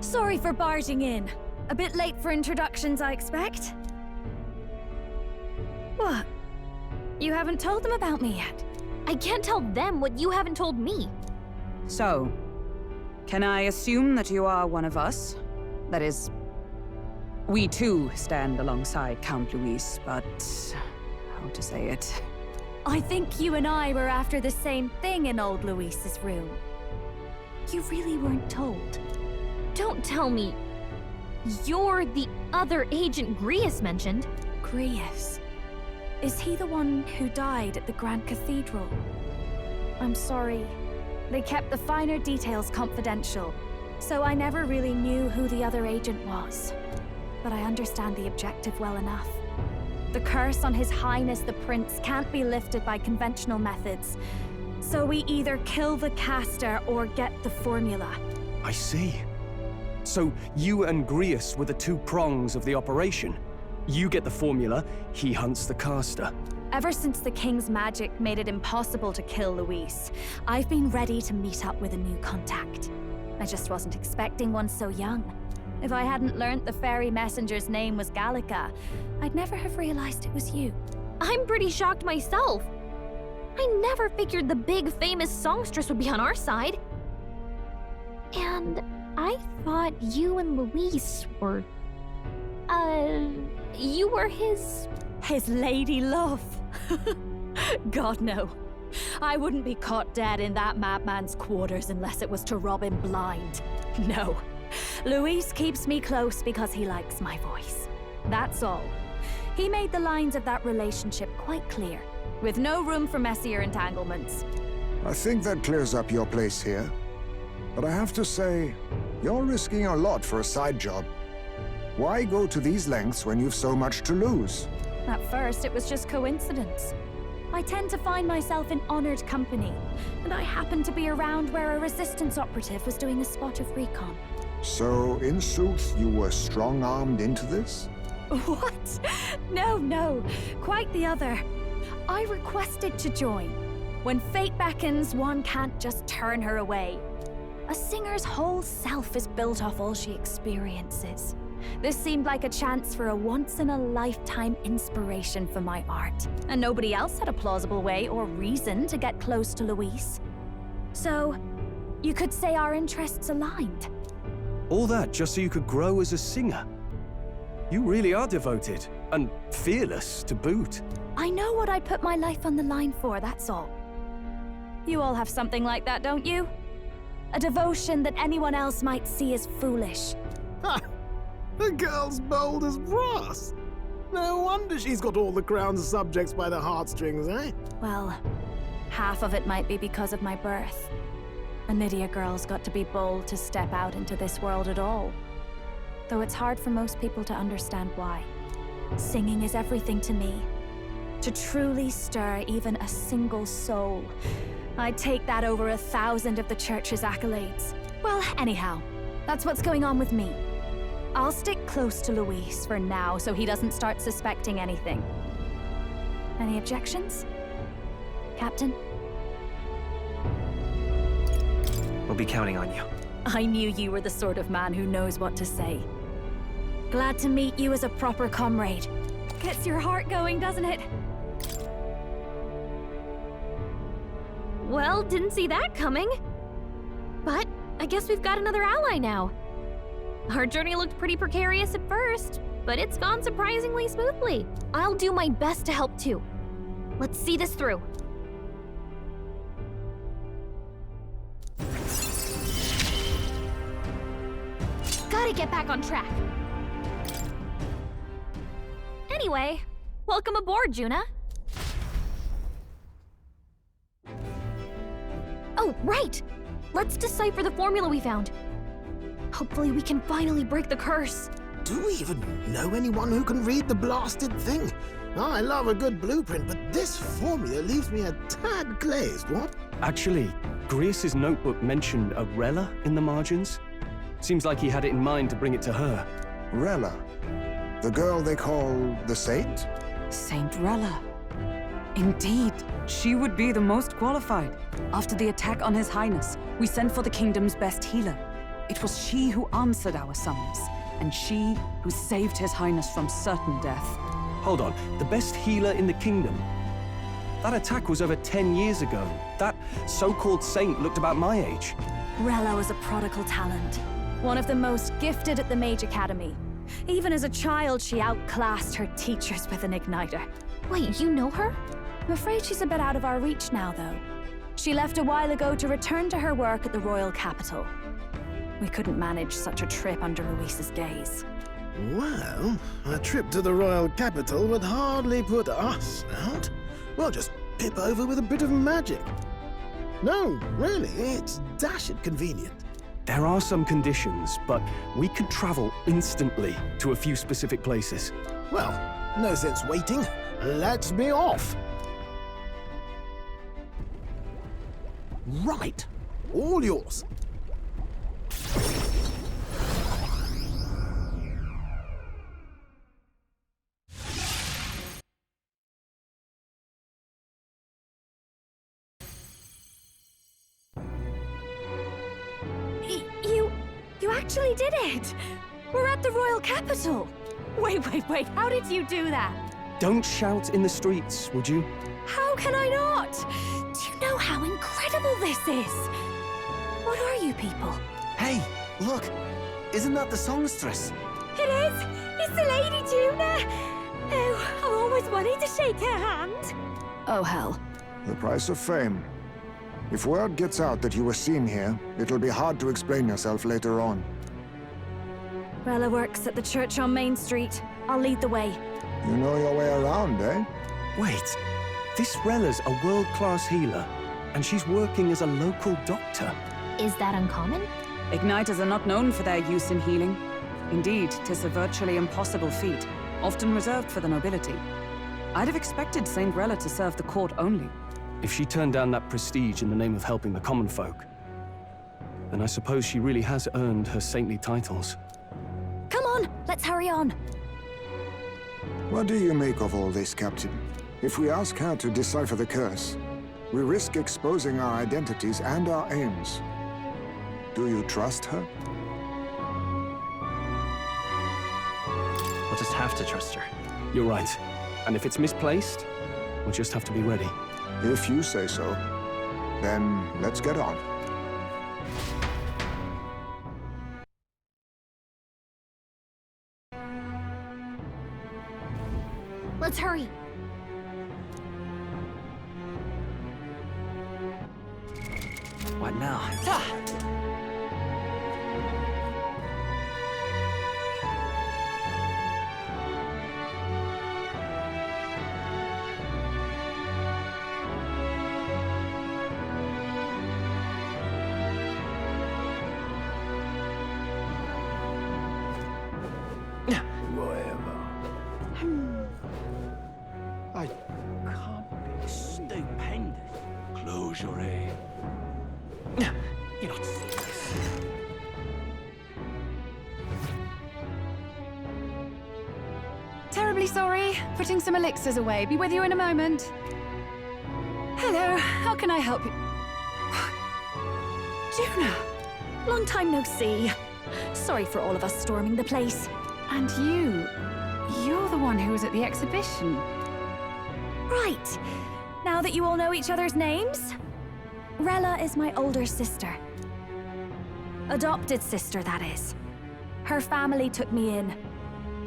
Sorry for barging in. A bit late for introductions, I expect. What? You haven't told them about me yet? I can't tell them what you haven't told me. So, can I assume that you are one of us? That is, we too stand alongside Count Luis, but how to say it? I think you and I were after the same thing in old Luis's room. You really weren't told. Don't tell me you're the other agent Grius mentioned. Grius? Is he the one who died at the Grand Cathedral? I'm sorry. They kept the finer details confidential, so I never really knew who the other agent was. But I understand the objective well enough. The curse on His Highness the Prince can't be lifted by conventional methods, so we either kill the caster or get the formula. I see. So you and Grius were the two prongs of the operation. You get the formula, he hunts the caster. Ever since the King's magic made it impossible to kill Luis, I've been ready to meet up with a new contact. I just wasn't expecting one so young. If I hadn't learnt the fairy messenger's name was Gallica, I'd never have realized it was you. I'm pretty shocked myself. I never figured the big famous songstress would be on our side. And I thought you and Luis were... you were his lady love. God, no. I wouldn't be caught dead in that madman's quarters unless it was to rob him blind. No. Luis keeps me close because he likes my voice. That's all. He made the lines of that relationship quite clear, with no room for messier entanglements. I think that clears up your place here. But I have to say, you're risking a lot for a side job. Why go to these lengths when you've so much to lose? At first, it was just coincidence. I tend to find myself in honored company, and I happened to be around where a resistance operative was doing a spot of recon. So, in sooth, you were strong-armed into this? What? No. Quite the other. I requested to join. When fate beckons, one can't just turn her away. A singer's whole self is built off all she experiences. This seemed like a chance for a once-in-a-lifetime inspiration for my art. And nobody else had a plausible way or reason to get close to Luis. So, you could say our interests aligned. All that just so you could grow as a singer. You really are devoted, and fearless to boot. I know what I'd put my life on the line for, that's all. You all have something like that, don't you? A devotion that anyone else might see as foolish. Ha! The girl's bold as brass. No wonder she's got all the crown's subjects by the heartstrings, eh? Well, half of it might be because of my birth. A Nydia girl's got to be bold to step out into this world at all. Though it's hard for most people to understand why. Singing is everything to me. To truly stir even a single soul, I'd take that over 1,000 of the church's accolades. Well, anyhow, that's what's going on with me. I'll stick close to Luis for now so he doesn't start suspecting anything. Any objections? Captain? We'll be counting on you. I knew you were the sort of man who knows what to say. Glad to meet you as a proper comrade. Gets your heart going, doesn't it? Well, didn't see that coming. But I guess we've got another ally now. Our journey looked pretty precarious at first, but it's gone surprisingly smoothly. I'll do my best to help too. Let's see this through. Gotta get back on track. Anyway, welcome aboard, Juna. Oh, right! Let's decipher the formula we found. Hopefully we can finally break the curse. Do we even know anyone who can read the blasted thing? I love a good blueprint, but this formula leaves me a tad glazed, what? Actually, Grius's notebook mentioned a Rella in the margins. Seems like he had it in mind to bring it to her. Rella? The girl they call the Saint? Saint Rella. Indeed, she would be the most qualified. After the attack on His Highness, we sent for the kingdom's best healer. It was she who answered our summons, and she who saved His Highness from certain death. Hold on, the best healer in the kingdom? That attack was over 10 years ago. That so-called saint looked about my age. Rella was a prodigal talent. One of the most gifted at the Mage Academy. Even as a child, she outclassed her teachers with an igniter. Wait, you know her? I'm afraid she's a bit out of our reach now, though. She left a while ago to return to her work at the royal capital. We couldn't manage such a trip under Luis's gaze. Well, a trip to the royal capital would hardly put us out. We'll just pip over with a bit of magic. No, really, it's dashed convenient. There are some conditions, but we could travel instantly to a few specific places. Well, no sense waiting. Let's be off. Right. All yours. You actually did it! We're at the royal capital! Wait, how did you do that? Don't shout in the streets, would you? How can I not? Do you know how incredible this is? What are you people? Hey, look! Isn't that the songstress? It is! It's the Lady Juna! Oh, I've always wanted to shake her hand. Oh, hell. The price of fame. If word gets out that you were seen here, it'll be hard to explain yourself later on. Rella works at the church on Main Street. I'll lead the way. You know your way around, eh? Wait, this Rella's a world-class healer, and she's working as a local doctor. Is that uncommon? Igniters are not known for their use in healing. Indeed, 'tis a virtually impossible feat, often reserved for the nobility. I'd have expected Saint Rella to serve the court only. If she turned down that prestige in the name of helping the common folk, then I suppose she really has earned her saintly titles. Come on, let's hurry on. What do you make of all this, Captain? If we ask her to decipher the curse, we risk exposing our identities and our aims. Do you trust her? We'll just have to trust her. You're right. And if it's misplaced, we'll just have to be ready. If you say so, then let's get on. Let's hurry. What now? I can't be stupendous. Close your eye. You're not serious. Terribly sorry. Putting some elixirs away. Be with you in a moment. Hello, how can I help you? Juna! Long time no see. Sorry for all of us storming the place. And you're the one who was at the exhibition. Right. Now that you all know each other's names, Rella is my older sister. Adopted sister, that is. Her family took me in.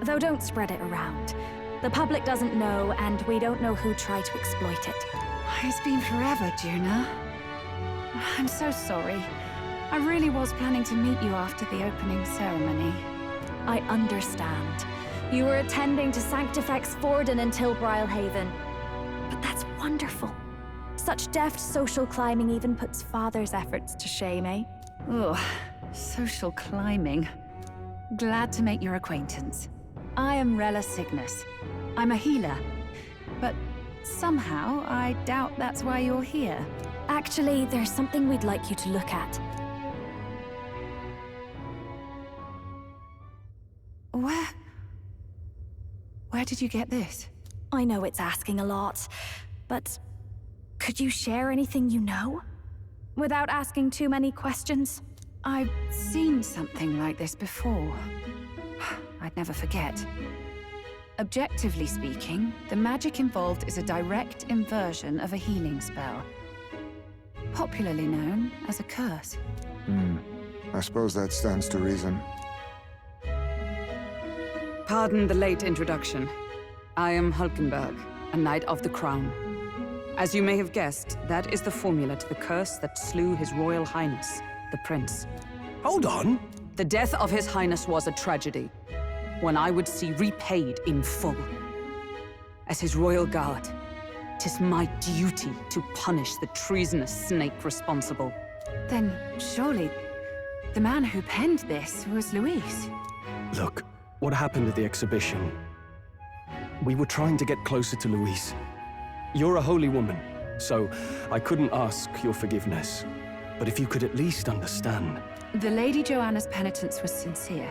Though don't spread it around. The public doesn't know, and we don't know who tried to exploit it. It's been forever, Juna. I'm so sorry. I really was planning to meet you after the opening ceremony. I understand. You were attending to Sanctifex Forden until Brylehaven. But that's wonderful. Such deft social climbing even puts father's efforts to shame, eh? Oh, social climbing. Glad to make your acquaintance. I am Rella Cygnus. I'm a healer. But somehow, I doubt that's why you're here. Actually, there's something we'd like you to look at. Where did you get this? I know it's asking a lot, but could you share anything you know? Without asking too many questions? I've seen something like this before. I'd never forget. Objectively speaking, the magic involved is a direct inversion of a healing spell, popularly known as a curse. I suppose that stands to reason. Pardon the late introduction. I am Hulkenberg, a Knight of the Crown. As you may have guessed, that is the formula to the curse that slew His Royal Highness, the Prince. Hold on. The death of His Highness was a tragedy, one I would see repaid in full. As His Royal Guard, 'tis my duty to punish the treasonous snake responsible. Then surely the man who penned this was Luis. Look, what happened at the exhibition? We were trying to get closer to Louise. You're a holy woman, so I couldn't ask your forgiveness. But if you could at least understand. The Lady Joanna's penitence was sincere.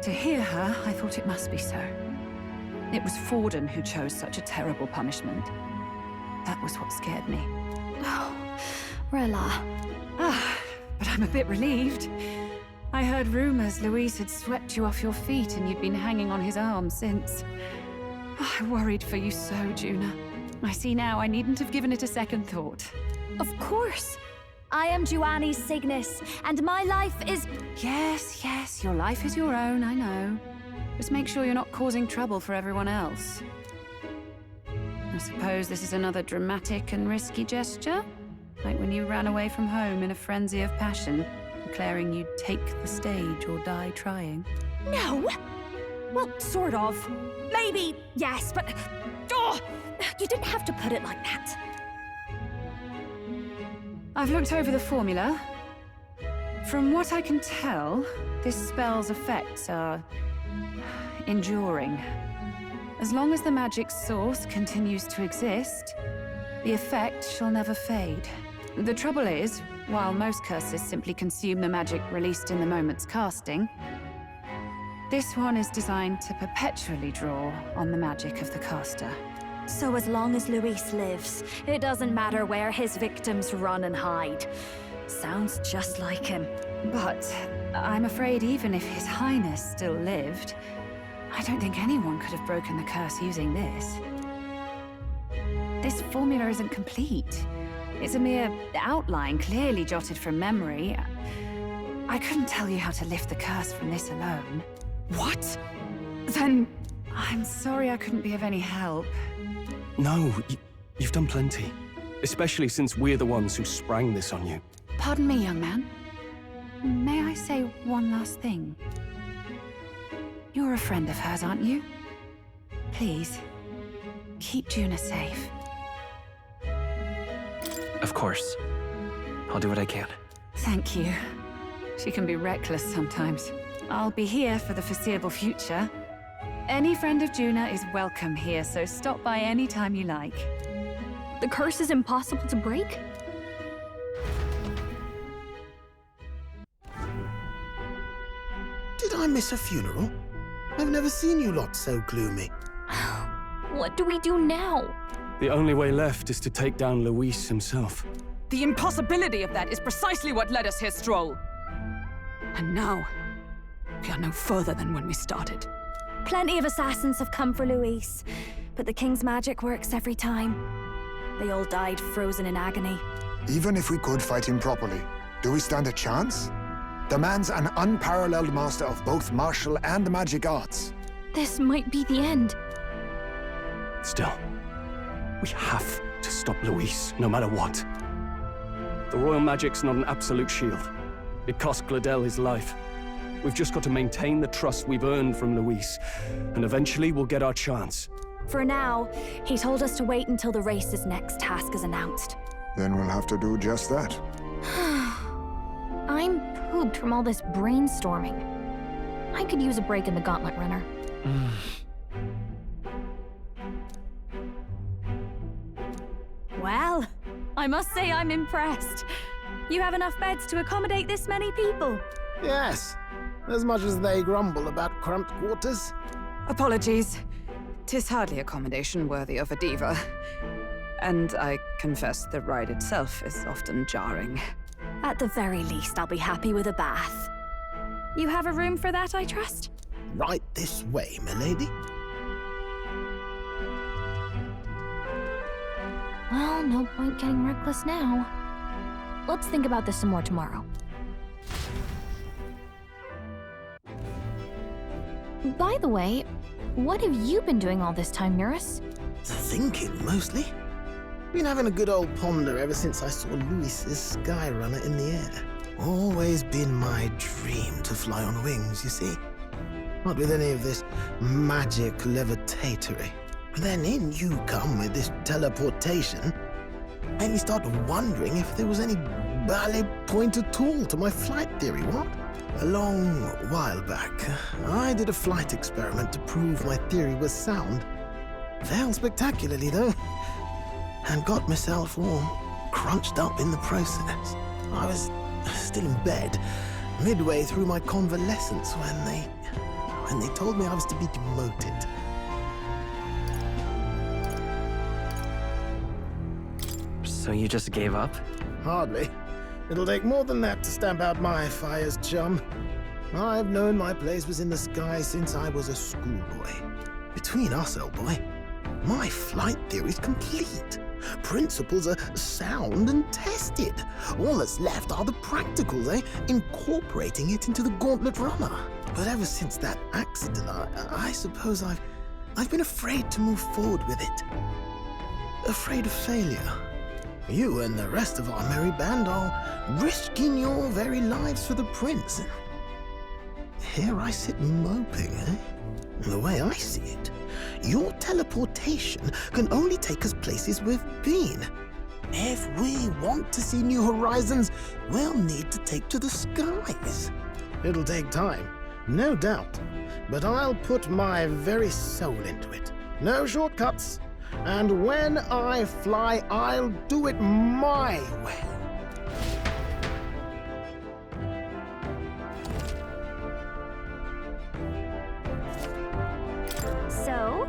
To hear her, I thought it must be so. It was Forden who chose such a terrible punishment. That was what scared me. Oh, Rella. But I'm a bit relieved. I heard rumors Luis had swept you off your feet and you'd been hanging on his arm since. I worried for you so, Juna. I see now I needn't have given it a second thought. Of course. I am Juani's Cygnus, and my life is... Yes, your life is your own, I know. Just make sure you're not causing trouble for everyone else. I suppose this is another dramatic and risky gesture? Like when you ran away from home in a frenzy of passion, declaring you'd take the stage or die trying. No! Well, sort of. Maybe, yes, but... Oh! You didn't have to put it like that. I've looked over the formula. From what I can tell, this spell's effects are... enduring. As long as the magic source continues to exist, the effect shall never fade. The trouble is, while most curses simply consume the magic released in the moment's casting, this one is designed to perpetually draw on the magic of the caster. So as long as Luis lives, it doesn't matter where his victims run and hide. Sounds just like him. But I'm afraid even if His Highness still lived, I don't think anyone could have broken the curse using this. This formula isn't complete. It's a mere outline, clearly jotted from memory. I couldn't tell you how to lift the curse from this alone. What? Then I'm sorry I couldn't be of any help. No, you've done plenty. Especially since we're the ones who sprang this on you. Pardon me, young man. May I say one last thing? You're a friend of hers, aren't you? Please, keep Juna safe. Of course. I'll do what I can. Thank you. She can be reckless sometimes. I'll be here for the foreseeable future. Any friend of Juna is welcome here, so stop by any time you like. The curse is impossible to break? Did I miss a funeral? I've never seen you lot so gloomy. What do we do now? The only way left is to take down Luis himself. The impossibility of that is precisely what led us here, Stroll. And now, we are no further than when we started. Plenty of assassins have come for Luis, but the King's magic works every time. They all died frozen in agony. Even if we could fight him properly, do we stand a chance? The man's an unparalleled master of both martial and magic arts. This might be the end. Still, we have to stop Luis, no matter what. The royal magic's not an absolute shield. It cost Gladel his life. We've just got to maintain the trust we've earned from Luis, and eventually we'll get our chance. For now, he told us to wait until the race's next task is announced. Then we'll have to do just that. I'm pooped from all this brainstorming. I could use a break in the gauntlet runner. Well, I must say I'm impressed. You have enough beds to accommodate this many people. Yes, as much as they grumble about cramped quarters. Apologies. 'Tis hardly accommodation worthy of a diva. And I confess the ride itself is often jarring. At the very least, I'll be happy with a bath. You have a room for that, I trust? Right this way, milady. Well, no point getting reckless now. Let's think about this some more tomorrow. By the way, what have you been doing all this time, Eurus? Thinking, mostly. Been having a good old ponder ever since I saw Luis's Skyrunner in the air. Always been my dream to fly on wings, you see. Not with any of this magic levitatory. Then in you come with this teleportation, and you start wondering if there was any ballet point at all to my flight theory, what? A long while back, I did a flight experiment to prove my theory was sound. Failed spectacularly, though, and got myself all crunched up in the process. I was still in bed, midway through my convalescence, when they told me I was to be demoted. So you just gave up? Hardly. It'll take more than that to stamp out my fires, chum. I've known my place was in the sky since I was a schoolboy. Between us, old boy, my flight theory's complete. Principles are sound and tested. All that's left are the practicals, incorporating it into the Gauntlet Runner. But ever since that accident, I suppose I've been afraid to move forward with it. Afraid of failure. You and the rest of our merry band are risking your very lives for the prince. Here I sit moping, The way I see it, your teleportation can only take us places we've been. If we want to see new horizons, we'll need to take to the skies. It'll take time, no doubt, but I'll put my very soul into it. No shortcuts. And when I fly, I'll do it my way. So?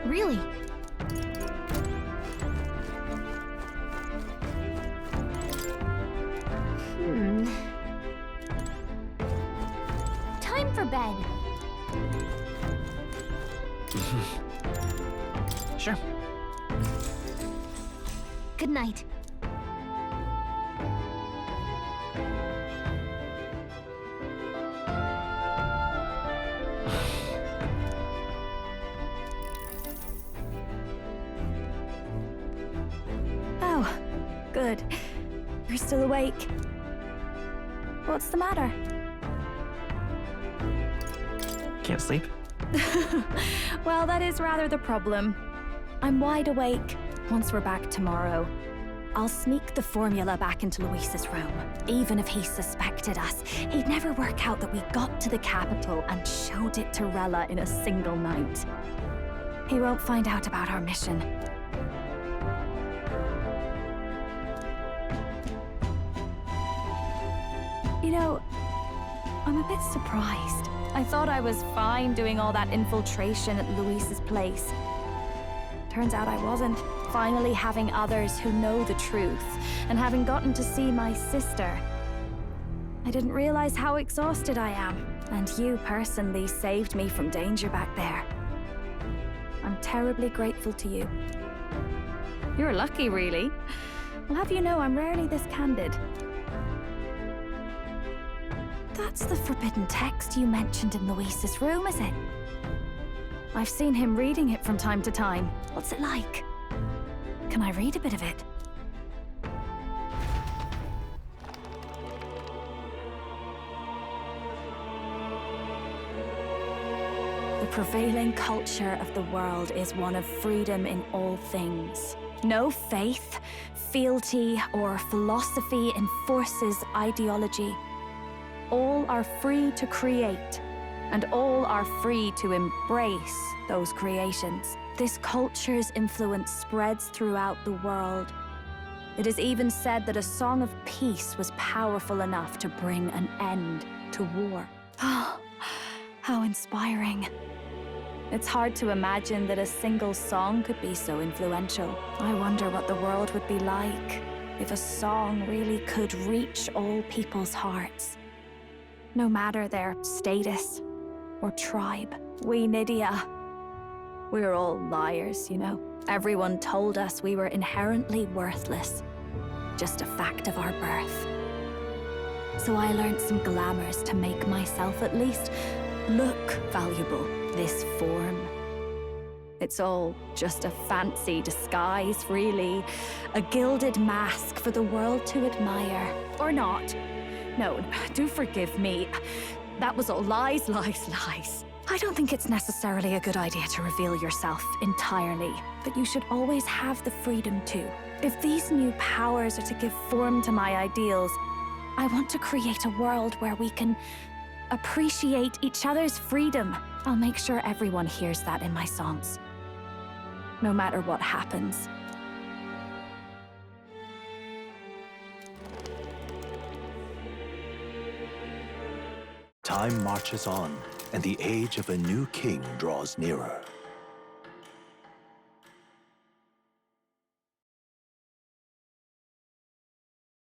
Really? Time for bed. Sure. Good night. Oh, good. You're still awake. What's the matter? Can't sleep? Well, that is rather the problem. I'm wide awake. Once we're back tomorrow, I'll sneak the formula back into Luis's room. Even if he suspected us, he'd never work out that we got to the capital and showed it to Rella in a single night. He won't find out about our mission. You know, I'm a bit surprised. I thought I was fine doing all that infiltration at Luis's place. Turns out I wasn't. Finally having others who know the truth, and having gotten to see my sister. I didn't realize how exhausted I am, and you personally saved me from danger back there. I'm terribly grateful to you. You're lucky, really. I'll have you know I'm rarely this candid. That's the forbidden text you mentioned in Luis's room, is it? I've seen him reading it from time to time. What's it like? Can I read a bit of it? The prevailing culture of the world is one of freedom in all things. No faith, fealty, or philosophy enforces ideology. All are free to create, and all are free to embrace those creations. This culture's influence spreads throughout the world. It is even said that a song of peace was powerful enough to bring an end to war. Oh, how inspiring. It's hard to imagine that a single song could be so influential. I wonder what the world would be like if a song really could reach all people's hearts, no matter their status or tribe. We Nydia, we're all liars, you know. Everyone told us we were inherently worthless, just a fact of our birth. So I learned some glamours to make myself at least look valuable. This form, it's all just a fancy disguise, really. A gilded mask for the world to admire. Or not. No, do forgive me. That was all lies, lies, lies. I don't think it's necessarily a good idea to reveal yourself entirely, but you should always have the freedom to. If these new powers are to give form to my ideals, I want to create a world where we can appreciate each other's freedom. I'll make sure everyone hears that in my songs, no matter what happens. Time marches on, and the age of a new king draws nearer.